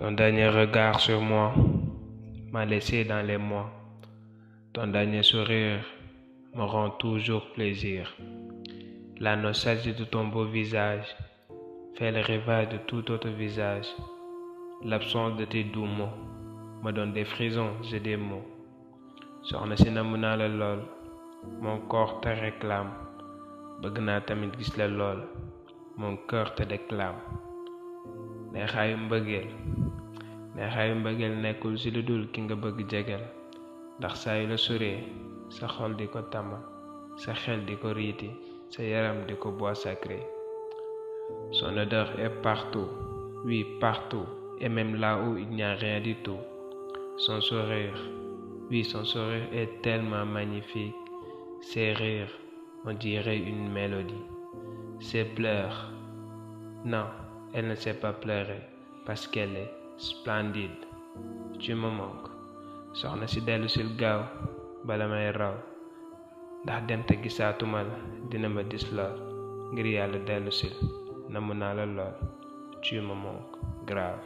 Ton dernier regard sur moi m'a laissé dans les mois. Ton dernier sourire me rend toujours plaisir. La nostalgie de ton beau visage fait le rivage de tout autre visage. L'absence de tes doux mots me donne des frissons et des mots. Soxna si namm naa la lool, mon corps te réclame. Bëgg naa tamit gis la lool, mon cœur te déclame. Neexaayu mbëggeel nekkul ci lu dul ki nga bëgg jegel, ndax saa yu la soree sa xol di ko tama, sa xel di ko riiti, sa yaram di ko bois sacré. Son odeur est partout, oui partout, et même là où il n'y a rien du tout. Son sourire, oui son sourire est tellement magnifique. Ses rires, on dirait une mélodie. Ses pleurs, non, elle ne sait pas pleurer parce qu'elle est splendide. Tu me manques. Soxna si dellu sil gaaw bala may raw, ndax dem te gisaatuma la dina ma dis lool. Ngir yàlla dellu sil namm naa la lool. Tu me manques grave.